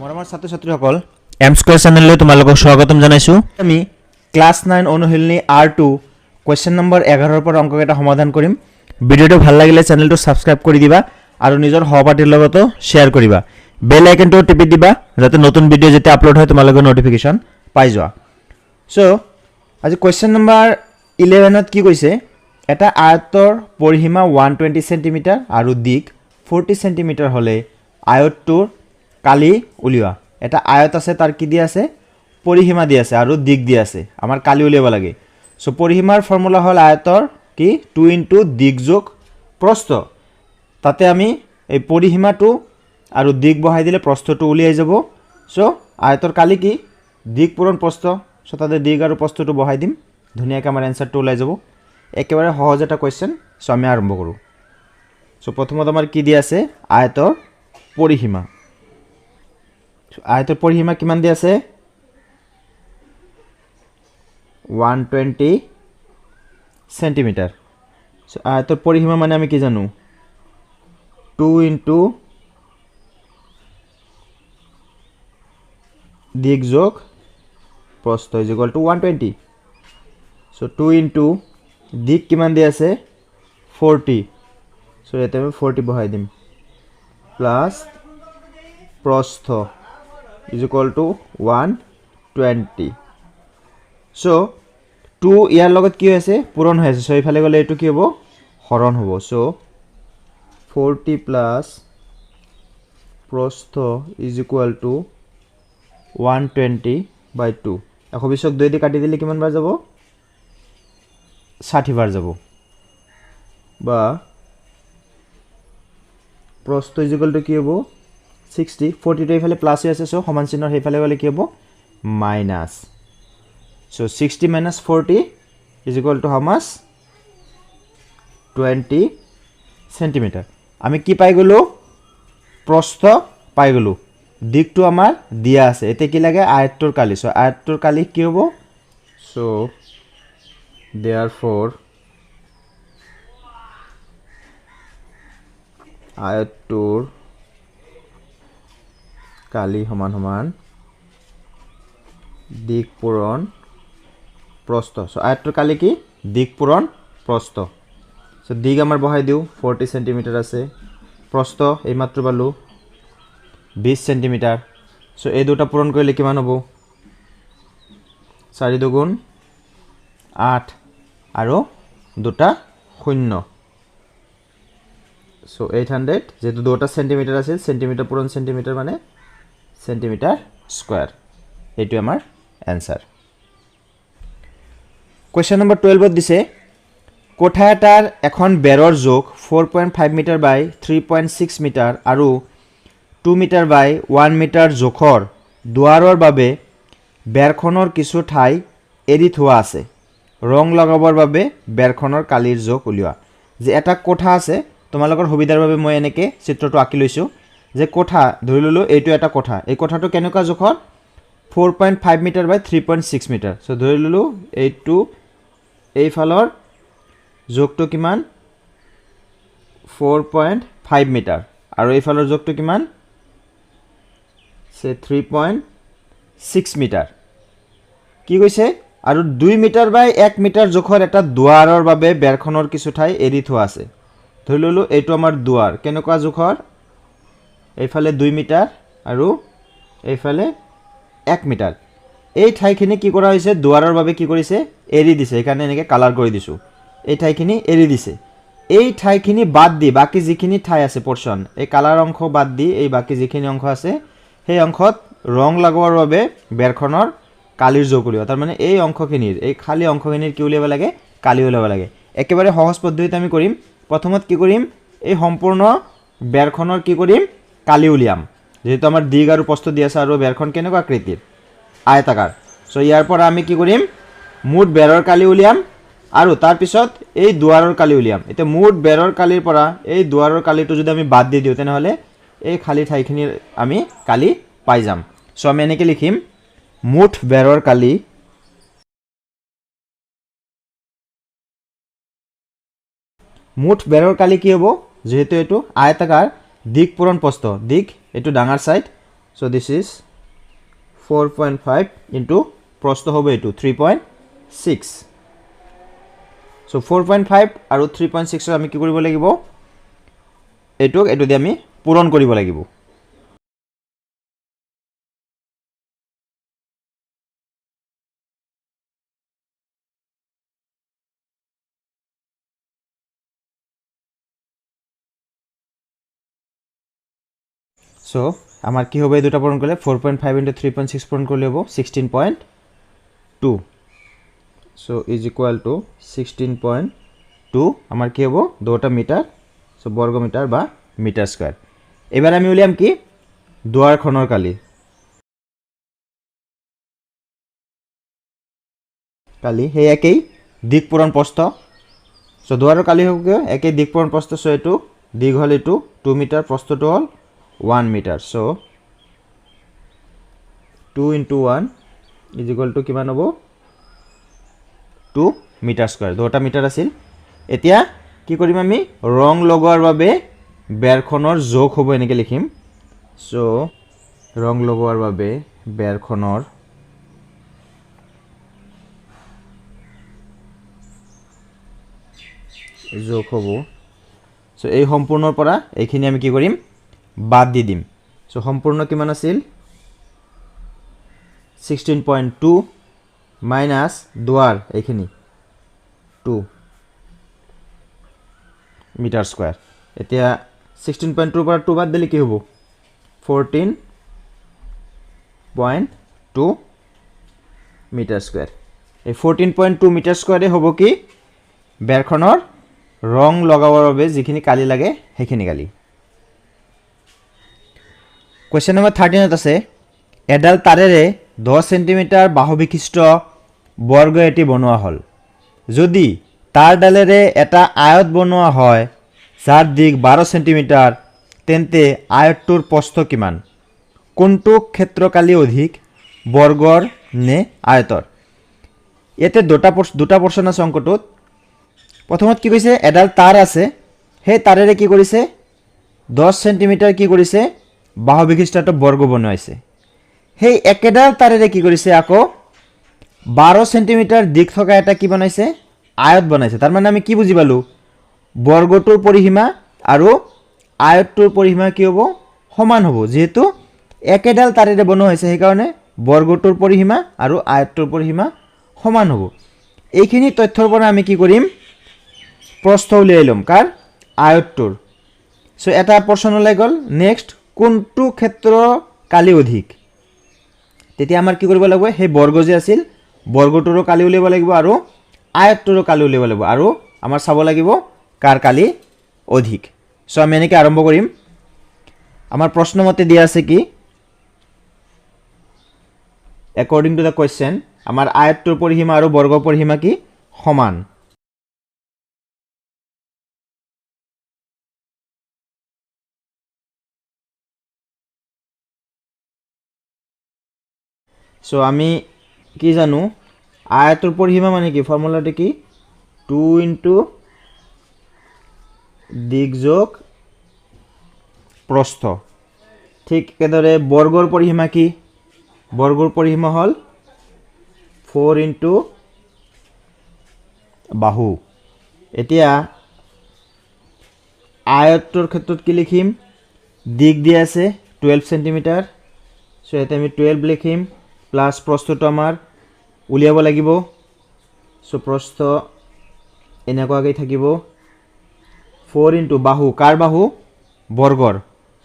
মৰমৰ ছাত্ৰ ছাত্ৰীসকল এম স্কয়াৰ চেনেললৈ তোমালোকক স্বাগতম জনাইছো। আমি ক্লাছ 9 অনুশীলনী R2 কোৱেশ্চন নম্বৰ 11 ৰ পৰা অংককেইটা সমাধান কৰিম। ভিডিঅটো ভাল লাগিলে চেনেলটো সাবস্ক্ৰাইব কৰি দিবা আৰু নিজৰ সহপাঠীৰ লগতো শেয়াৰ কৰিবা। বেল আইকনটো টিপি দিবা যাতে নতুন ভিডিঅ' যেতিয়া আপলোড হয় তোমালোকে নটিফিকেশন পাই যোৱা। সো আজি কোৱেশ্চন নম্বৰ 11 ত কি কৈছে, এটা আয়তৰ পৰিসীমা 120 সেমি আৰু দিক 40 সেমি হলে আয়তটোৰ কালি উলিওৱা। এটা আয়ত আছে, তাৰ কি দিয়া আছে, পৰিসীমা দিয়া আছে আৰু দিক দিয়া আছে, আমাৰ কালি উলিয়াব লাগে। সো পৰিসীমাৰ ফৰ্মুলা হল আয়তৰ কি 2 ইনটু দিক যোগ প্ৰস্থ। তাতে আমি এই পৰিসীমাটো আৰু দিক বহাই দিলে প্ৰস্থটো উলিয়াই যাব। সো আয়তৰ কালি কি দিক পূৰণ প্ৰস্থ। সো তাতে দিক আৰু প্ৰস্থটো বহাই দিম, ধুনীয়াকৈ আমাৰ এনসাৰটো ওলাই যাব। একেবাৰে সহজ এটা কোৱেশ্চন। সো আমি আৰম্ভ কৰোঁ। সো প্ৰথমত আমাৰ কি দিয়া আছে, আয়তৰ পৰিসীমা। আয়তৰ পৰিসীমা কিমান দিয়া আছে, 120 সেন্টিমিটাৰ। সো আয়তৰ পৰিসীমা মানে আমি কি জানো, 2 ইনটু দিক যোগ প্ৰস্থ is equal to 120। So 2 into দিক কিমান দিয়া আছে 40। সো ইয়াতে আমি 40 বহাই দিম প্লাস প্ৰস্থ is equal to 120. So 2 ইয়াৰ লগত কি হৈছে পূৰণ হৈ আছে। সো ইফালে গলে এটো কি হ'ব, হৰণ হ'ব। সো 40 প্লাস প্ৰস্থ is equal to 120 by 2। 120ক 2 দি কাটি দিলে কিমান বাৰ যাব, 60 বাৰ যাব। বা প্ৰস্থ is equal to কি হ'ব 60। 40 টো ইফালে প্লাস আছে, সো সমান চিহ্নৰ সেইফালে গলে কি হ'ব minus. So 60 minus 40 is equal to how much, 20 centimetre. আমি কি পাই গলো, প্ৰস্থ পাই গলো, দিকটো আমাৰ দিয়া আছে। এতে কি লাগে, আয়তটোৰ কালি। সো আয়তটোৰ কালি কি হ'ব, সো therefore আয়তটোৰ কালি সমান সমান দিক পূৰণ প্ৰস্থ। সো আয়তটোৰ কালি কি, দিক পূৰণ প্ৰস্থ। সো দিক আমাৰ বহাই দিও, 40 সেন্টিমিটাৰ আছে, প্ৰস্থ এই মাত্ৰ পালো 20 সেন্টিমিটাৰ। সো এই দুটা পূৰণ কৰিলে কিমান হ'ব, 4 দুগুণ 8 আৰু দুটা শূন্য। সো 800, যেহেতু দুটা সেন্টিমিটাৰ আছে, সেন্টিমিটাৰ পূৰণ সেন্টিমিটাৰ মানে সেন্টিমিটাৰ স্কয়াৰ। এইটো আমাৰ এনসাৰ। কোৱেশ্চন নম্বৰ 12 দিছে, কোঠা এটাৰ এখন বেৰৰ জোখ 4.5 মিটাৰ বাই 3.6 মিটাৰ আৰু 2 মিটাৰ বাই 1 মিটাৰ জোখৰ দুৱাৰৰ বাবে বেৰখনৰ কিছু ঠাই এৰি থোৱা আছে। ৰং লগাবৰ বাবে বেৰখনৰ কালিৰ জোখ উলিওৱা। যে এটা কোঠা আছে, তোমালোকৰ সুবিধাৰ বাবে মই এনেকৈ চিত্ৰটো আঁকি লৈছো। যে কোঠা ধৰি ললো এইটো এটা কোঠা, এই কোঠাটো কেনেকুৱা জোখৰ 4.5 মিটাৰ বাই 3.6 মিটাৰ। সো ধৰি ললো এইটো এইফালৰ জোখটো কিমান 4.5 মিটাৰ আৰু এইফালৰ জোখটো কিমান সে 3.6 মিটাৰ। কি কৈছে, আৰু 2 মিটাৰ বাই 1 মিটাৰ জোখৰ এটা দুৱাৰৰ বাবে বেৰখনৰ কিছু ঠাই এৰি থোৱা আছে। ধৰি ললো এইটো আমাৰ দুৱাৰ, কেনেকুৱা জোখৰ, এইফালে 2 মিটাৰ আৰু এইফালে 1 মিটাৰ। এই ঠাইখিনি কি কৰা হৈছে, দুৱাৰৰ বাবে কি কৰিছে, এৰি দিছে। এখানে এনেকৈ কালাৰ কৰি দিছো, এই ঠাইখিনি এৰি দিছে। এই ঠাইখিনি বাদ দি বাকি যিখিনি ঠাই আছে পোরশন, এই কালার অংশ বাদ দি এই বাকি যিখিনি অংশ আছে সেই অংশত ৰং লগোৱাৰ বাবে বেৰখনৰ কালিৰ জোখ উলিওৱা। তাৰ মানে এই অংশখিনিৰ, এই খালি অংশখিনিৰ কি উলিয়াব লাগে, কালি উলিয়াব লাগে। একেবাৰে সহজ পদ্ধতিতে আমি কৰিম। প্ৰথমত কি কৰিম, এই সম্পূৰ্ণ বেৰখনৰ কি কৰিম, কালি উলিয়াম। যেহেতু আমাৰ দিক আৰু প্ৰস্থ দিয়া আছে আৰু বেৰখন কেনেকুৱা আকৃতিৰ, আয়তাকাৰ। সো ইয়াৰ পৰা আমি কি কৰিম, মুঠ বেৰৰ কালি উলিয়াম আৰু তাৰ পিছত এই দুৱাৰৰ কালি উলিয়াম। এতিয়া মুঠ বেৰৰ কালিৰ পৰা এই দুৱাৰৰ কালিটো যদি আমি বাদ দি দিওঁ তেনেহলে এই খালি ঠাইখিনিৰ আমি কালি পাই যাম। সো আমি এনেকৈ লিখিম, মুঠ বেৰৰ কালি মুঠ বেৰৰ কালি কি হ'ব, যেহেতু এইটো আয়তাকাৰ, দিক পূৰণ প্ৰস্থ, দিক এইটো ডাঙৰ side So this is 4.5 into prosto hobo etu 3.6. So 4.5 aru 3.6 ami ki koribo lagibo etu di ami puron koribo lagibo. So আমার কি হবে এই দুটো পূরণ করলে 4.5 into 3.6 পূরণ করলে হবে 16.2. So is equal to 16.2 আমার কি হবে দুটো মিটার, সো বর্গ মিটার বা মিটার স্কয়ার। এবার আমি উলিয়াম কি দুয়ার খনৰ কালি সেই একেই দিক পূৰণ প্ৰস্থ। সো দুৱাৰৰ কালি হ'ব একেই দিক পূৰণ প্ৰস্থ। সো এটো দিক হল এটো 2 metre, প্ৰস্থটো hall 1 metre. So 2 into 1 is equal to কিমান হ'ব 2 মিটাৰ স্কয়াৰ। দুটা মিটাৰ আছিল। এতিয়া কি কৰিম আমি ৰং লগোৱাৰ বাবে বেৰখনৰ যোগ হ'ব এনেকৈ লিখিম। সো ৰং লগোৱাৰ বাবে বেৰখনৰ যোগ হ'ব। সো এই সম্পূৰ্ণৰ পৰা এইখিনি আমি কি কৰিম বাদ দি দিম। সো সম্পূৰ্ণ কিমান আছিল 16.2 মাইনাস দুৱাৰ এইখিনি 2 মিটাৰ স্কয়াৰ। এতিয়া 16.2 পৰা 2 বাদ দিলে কি হ'ব 14.2 মিটাৰ স্কয়াৰ। এই 14.2 মিটাৰ স্কয়াৰে হ'ব কি বেৰখনৰ ৰং লগাবৰ বাবে যিখিনি কালি লাগে সেইখিনি কালি। কোৱেশ্চন নম্বৰ 13 আছে এডাল তাৰেৰে 10 সেন্টিমিটাৰ বাহু বিশিষ্ট বৰ্গ এটি বনোৱা হ'ল। যদি তাৰ ডালেৰে এটা আয়ত বনোৱা হয় যাৰ দিক 12 সেন্টিমিটাৰ তেন্তে আয়তটোৰ প্ৰস্থ কিমান? কোনটো ক্ষেত্ৰকালি অধিক বৰ্গৰ নে আয়তৰ? ইয়াতে দুটা পোৰ্শন আছে অংকটোত। প্ৰথমত কি কৈছে এডাল তাৰ আছে, সেই তাৰেৰে কি কৰিছে 10 সেন্টিমিটাৰ কি কৰিছে বাহু বিশিষ্ট এটা বৰ্গ বনাইছে। সেই একেডাল তাৰেৰে কি কৰিছে আকৌ 12 সেন্টিমিটাৰ দিক থকা এটা কি বনাইছে আয়ত বনাইছে। তাৰ মানে আমি কি বুঝি পালো বৰ্গটোৰ পৰিসীমা আৰু আয়তটোৰ পৰিসীমা কি হ'ব সমান হ'ব। যেহেতু একেডাল তাৰেৰে বনোৱা হৈছে সেইকাৰণে বৰ্গটোৰ পৰিসীমা আৰু আয়তটোৰ পৰিসীমা সমান হ'ব। এইখিনি তথ্যৰ পৰা আমি কি কৰিম প্ৰস্থ উলিয়াই লম কাৰ আয়তটোৰ। সো এটা পোৰ্শন ওলাই গ'ল। নেক্সট কোনটো ক্ষেত্ৰ কালি অধিক, তেতিয়া আমাৰ কি কৰিব লাগিব সেই বৰ্গ যে আছিল বৰ্গটোৰো কালি উলিয়াব লাগিব আৰু আয়তটোৰো কালি উলিয়াব লাগিব আৰু আমাৰ চাব লাগিব কাৰ কালি অধিক। সো আমি এনেকৈ আৰম্ভ কৰিম। আমাৰ প্ৰশ্ন মতে দিয়া আছে কি according to the question আমাৰ আয়তটোৰ পৰিসীমা আৰু বৰ্গৰ পৰিসীমা কি সমান। সো আমি কি জানো আয়তৰ পৰিসীমা মানে কি ফৰ্মুলাটো কি 2 into দিক যোগ প্ৰস্থ। ঠিক একেদৰে বৰ্গৰ পৰিসীমা কি বৰ্গৰ পৰিসীমা হল 4 into বাহু। এতিয়া আয়তৰ ক্ষেত্ৰত কি লিখিম দিক দিয়া আছে 12 সেন্টিমিটাৰ। সো ইয়াতে আমি 12 লিখিম প্লাস প্ৰস্থটো আমাৰ উলিয়াব লাগিব। সো প্ৰস্থ এনেকুৱাকৈ থাকিব 4 into বাহু কাৰ বাহু বৰ্গৰ।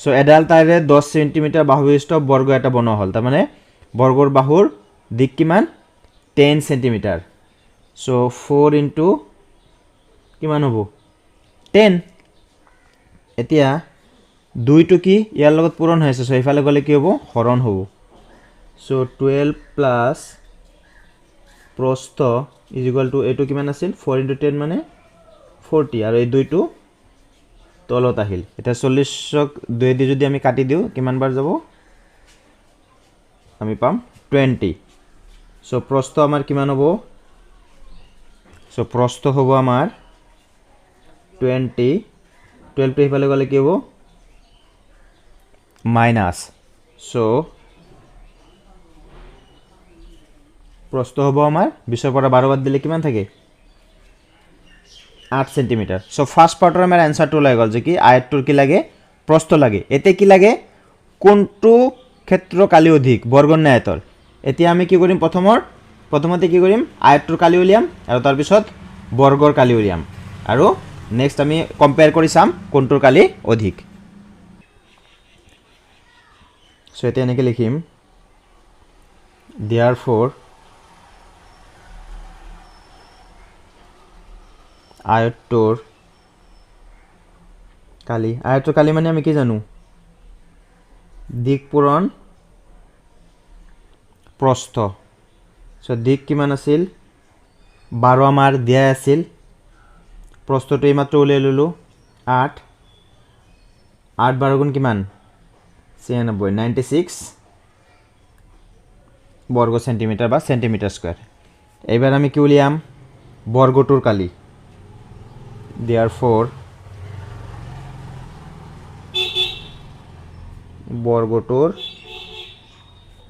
সো এডাল তাৰে 10 সেন্টিমিটাৰ বাহু বিশিষ্ট বৰ্গ এটা বনোৱা হ'ল। তাৰ মানে বৰ্গৰ বাহুৰ দিক কিমান 10 সেন্টিমিটাৰ। সো 4 into কিমান হ'ব 10। এতিয়া 2টো কি ইয়াৰ লগত পূৰণ হৈ আছে। সো এইফালে গ'লে কি হ'ব হৰণ হ'ব। সো 12 প্লাস প্ৰস্থ ইজ ইকুয়াল টু এইটো কিমান আছিল 4 into 10 মানে 40 আৰু এই 2টো তলত আহিল। এটা 40ক 2 দি যদি আমি কাটি দিও কিমান বাৰ যাব আমি পাম 20। সো প্ৰস্থ আমাৰ কিমান হ'ব সো প্ৰস্থ হ'ব আমাৰ 20। 12 টো ইফালে গ'লে কি হ'ব মাইনাস সো প্রস্থ হ'ব আমাৰ 20 পৰা 12 বাদ দিলে কিমান থাকে 8 সেন্টিমিটাৰ সো ফাৰ্স্ট পাৰ্টৰ আমাৰ এনসাৰটো ওলাই গ'ল যে কি আয়তটোৰ কি লাগে প্ৰস্থ লাগে এতে কি লাগে কোনটো ক্ষেত্ৰ কালি অধিক বৰ্গৰ নে আয়তৰ এতিয়া আমি কি কৰিম প্ৰথমতে কি কৰিম আয়তটোৰ কালি উলিয়াম আৰু তাৰ পিছত বৰ্গৰ কালি উলিয়াম আৰু নেক্সট আমি কম্পেয়াৰ কৰি চাম কোনটোৰ কালি অধিক সো এতিয়া এনেকৈ লিখিম therefore আয়তটোৰ কালি মানে আমি কি জানো দিক পূৰণ প্ৰস্থ সো দিক কিমান আছিল 12 আমাৰ দিয়া আছিল প্ৰস্থটো এইমাত্ৰ উলিয়াই ললো 8 12 গুণ কিমান 96 বর্গ সেন্টিমিটার বা সেন্টিমিটার স্কয়ার এবার আমি কি উলিয়াম বর্গটোর কালি therefore বর্গটোর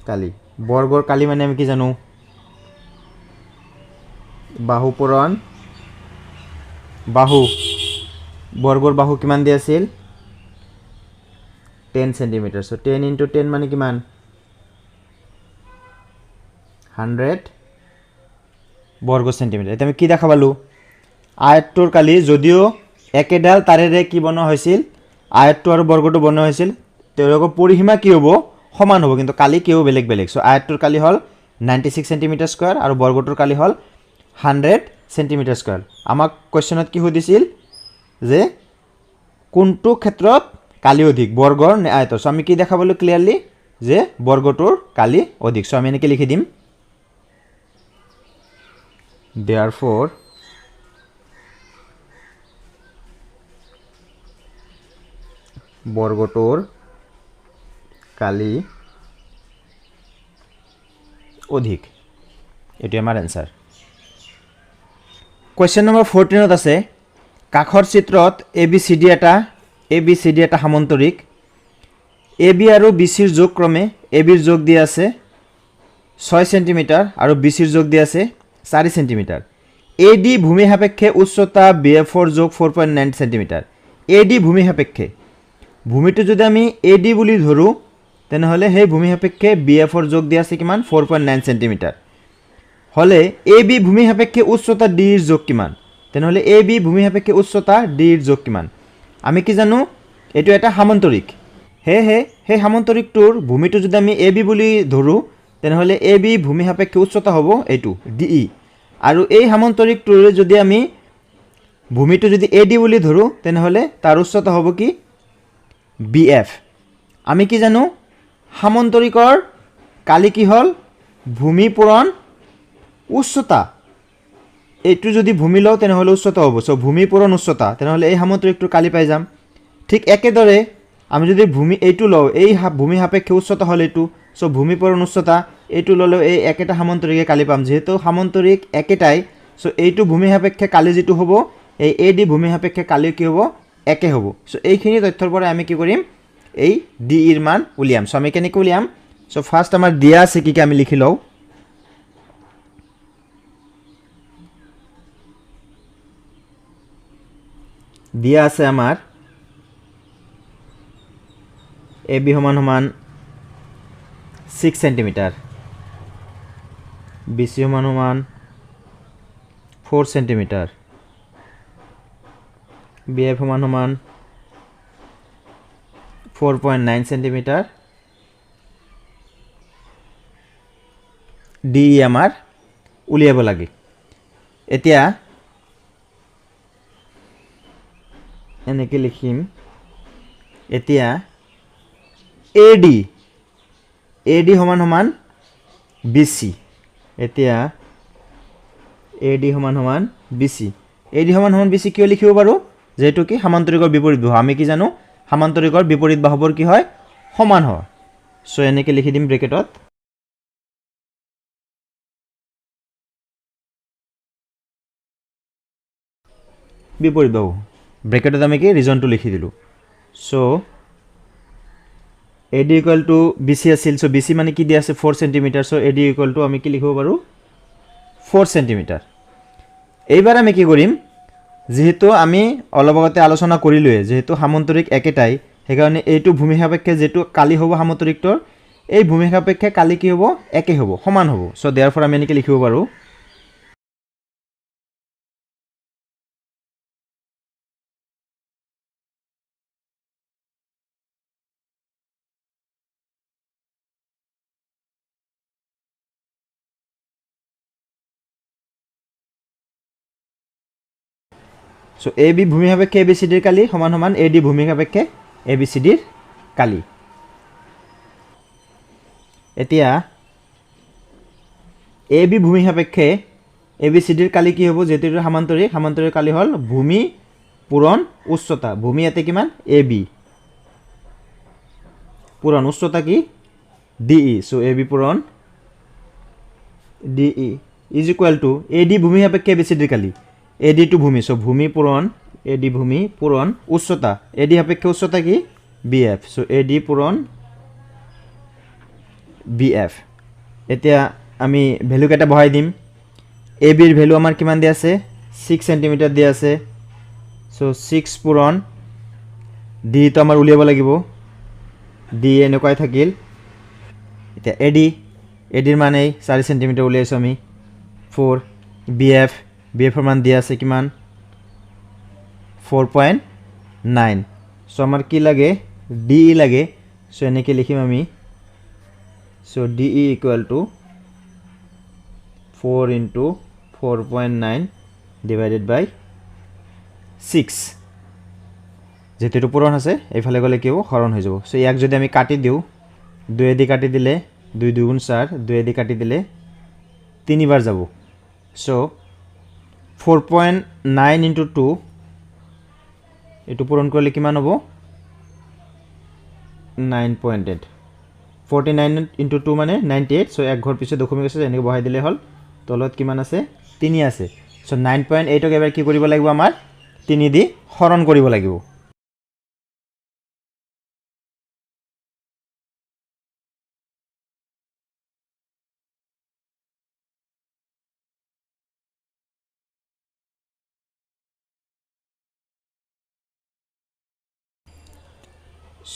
কালি বৰ্গৰ কালি মানে আমি কি জানো বাহু পূৰণ বাহু বৰ্গৰ বাহু কিমান দিয়া আছিল 10 সেন্টিমিটার সো 10 * 10 মানে কিমান 100 বর্গ সেন্টিমিটার এটা আমি কি দেখা পালো আয়তটোৰ কালি যদিও একেডাল তাৰেৰে কি বনোৱা হৈছিল আয়তটো আৰু বৰ্গটো বনোৱা হৈছিল তেওঁলোকৰ পৰিসীমা কি হ'ব সমান হ'ব কিন্তু কালি কিও বেলেগ বেলেগ সো আয়তটোৰ কালি হল 96 সেন্টিমিটাৰ স্কয়াৰ আৰু বৰ্গটোৰ কালি হল 100 সেন্টিমিটাৰ স্কয়াৰ আমাক কোৱেশ্চনত কি সুধিছিল যে কোনটো ক্ষেত্ৰত কালি অধিক বৰ্গৰ নে আয়তৰ সো আমি কি দেখা পালো ক্লিয়াৰলি যে বৰ্গটোৰ কালি অধিক সো আমি এনেকৈ লিখি দিম therefore বৰ্গটোৰ কালি অধিক এটি আমাৰ অ্যান্সাৰ কোয়েশ্চন নম্বৰ 14 আছে কাখৰ চিত্ৰত ABCD এটা সামন্তৰিক AB আৰু BCৰ যোগ ক্ৰমে ABৰ যোগ দিয়া আছে 6 সেন্টিমিটাৰ আৰু BCৰ যোগ দিয়া আছে 4 সেন্টিমিটাৰ AD ভূমি সাপেক্ষে উচ্চতা BFৰ যোগ 4.9 সেন্টিমিটাৰ AD ভূমি সাপেক্ষে ভূমিটো যদি আমি AD বুলি ধৰো তেনেহলে সেই ভূমি সাপেক্ষে BFৰ যোগ দিয়া আছে কিমান 4.9 সেন্টিমিটাৰ হলে AB ভূমি সাপেক্ষে উচ্চতা D ৰ যোগ কিমান তেনেহলে AB ভূমি সাপেক্ষে উচ্চতা D ৰ যোগ কিমান আমি কি জানো এটো এটা সামন্তৰিক সেই সামন্তৰিকটোৰ ভূমিটো যদি আমি AB বুলি ধৰো তেনেহলে AB ভূমি সাপেক্ষে উচ্চতা হ'ব এটো DE আৰু এই সামন্তৰিকটোৰ যদি আমি ভূমিটো যদি AD বুলি ধৰো তেনেহলে তাৰ উচ্চতা হ'ব কি BF আমি কি জানো সামন্তৰিকৰ কালি কি হল ভূমি পূৰণ উচ্চতা এইটো যদি ভূমি লও তেনেহলে উচ্চতা হ'ব সো ভূমি পূৰণ উচ্চতা তেনেহলে এই সামন্তৰিকটোৰ কালি পাই যাম ঠিক একেদৰে আমি যদি ভূমি এইটো লও এই ভূমি সাপেক্ষে উচ্চতা হল এইটো সো ভূমি পূৰণ উচ্চতা এইটো ললেও এই একেটা সামন্তৰিকে কালি পাম যেহেতু সামন্তৰিক একেটাই সো এইটো ভূমি সাপেক্ষে কালি যেটো হ'ব এই AD ভূমি সাপেক্ষে কালি কি হ'ব একে হ'ব সো এইখিনি তথ্যৰ পৰা আমি কি কৰিম এই DE এৰ মান উলিয়াম সো আমি কেনেকৈ উলিয়াম সো ফাৰ্স্ট আমাৰ দিয়া আছে কি আমি লিখি লও দিয়া আছে আমাৰ AB সমান 6 সেন্টিমিটাৰ BC সমান 4 সেন্টিমিটাৰ BF সমান 4.9 সেন্টিমিটাৰ DE আমাৰ উলিয়াব লাগে এতিয়া এনেকৈ লিখিম এতিয়া AD সমান BC এতিয়া AD সমান BC AD সমান BC কিয় লিখিব পাৰো যেটো কি সামান্তৰিকৰ বিপৰীত বাহু আমি কি জানো সামান্তৰিকৰ বিপৰীত বাহুবোৰ কি হয় সমান হয় সো এনেকৈ লিখি দিম ব্ৰেকেটত বিপৰীত বাহু ব্ৰেকেটত আমি কি ৰিজনটো লিখি দিলো so AD equal to BC আছিল চ' BC মানে কি দিয়া আছে 4 centimetre so' AD equal to আমি কি লিখিব পাৰোঁ 4 সেন্টিমিটাৰ এইবাৰ আমি কি কৰিম যেহেতু আমি অলপ আগতে আলোচনা কৰিলোৱে যেহেতু সামন্তৰিক একেটাই সেইকাৰণে এইটো ভূমি সাপেক্ষে যেটো কালি হ'ব সামন্তৰিকটোৰ এই ভূমি সাপেক্ষে কালি কি হ'ব একে হ'ব সমান হ'ব চ' দেয়াৰফৰ আমি এনেকৈ লিখিব পাৰোঁ চ' AB ভূমি সাপেক্ষে ABCDৰ কালি সমান সমান AD ভূমি সাপেক্ষে ABCDৰ কালি এতিয়া AB ভূমি সাপেক্ষে ABCDৰ কালি কি হ'ব যেটো সামান্তৰিক কালি হ'ল ভূমি পূৰণ উচ্চতা ভূমি ইয়াতে কিমান AB পূৰণ উচ্চতা কি DE চ' AB পূৰণ DE is equal to AD ভূমি সাপেক্ষে ABCDৰ কালি AD টু ভূমি চ' ভূমি পূৰণ AD ভূমি পূৰণ উচ্চতা AD সাপেক্ষে উচ্চতা কি BF চ' AD পূৰণ BF এতিয়া আমি ভ্যালু কেটা বহাই দিম AB এর ভ্যালু আমার কিমান দিয়া আছে 6 সেন্টিমিটার দিয়া আছে সো 6 পূরণ D তো আমার উলিয়াব লাগিব D এনেকৈ থাকিল এটা AD এর মানে 4 সেন্টিমিটার উলিয়াইছো আমি 4 BF BF এর মান দিয়া আছে কিমান 4.9 সো আমার কি লাগে DE লাগে সো এনেকৈ লিখিম আমি so DE equal to 4 into 4.9 divided by 6 যেহেতু এটা পূরণ আছে এইফালে গলে কি হ'ব হরণ হৈ যাব সো ইয়াক যদি আমি কাটি দিও 2 দি কাটি দিলে 2 2 গুণ 4 2 দি কাটি দিলে 3 বার যাব সো 4.9 into 2 এটো পূরণ করলে কিমান হ'ব 9.8 49 into 2 মানে 98 সো এক ঘর পিছে দশমিক আছে এনেকে বহাই দিলে হল তলত কিমান আছে 3 আছে সো 9.8 ক এবাৰ কি কৰিব লাগিব আমাৰ 3 দি হৰণ কৰিব লাগিব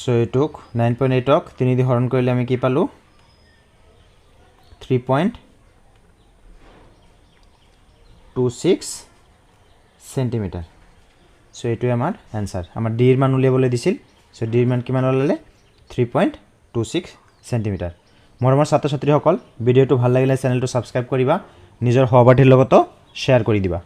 সো এটুক 9.8 ক 3 দি হৰণ কৰিলে আমি কি পালো 3.26 সেন্টিমিটার সো এটুই আমার অ্যানসার আমার ডি এর মান উলিয়াবলৈ দিছিল সো ডি এর মান কিমান ওলালে 3.26 সেন্টিমিটার মৰমৰ ছাত্ৰ ছাত্ৰীসকল ভিডিওটো ভাল লাগিলে চেনেলটো সাবস্ক্ৰাইব কৰিবা নিজৰ সহপাঠীৰ লগতো শ্বেয়াৰ কৰি দিবা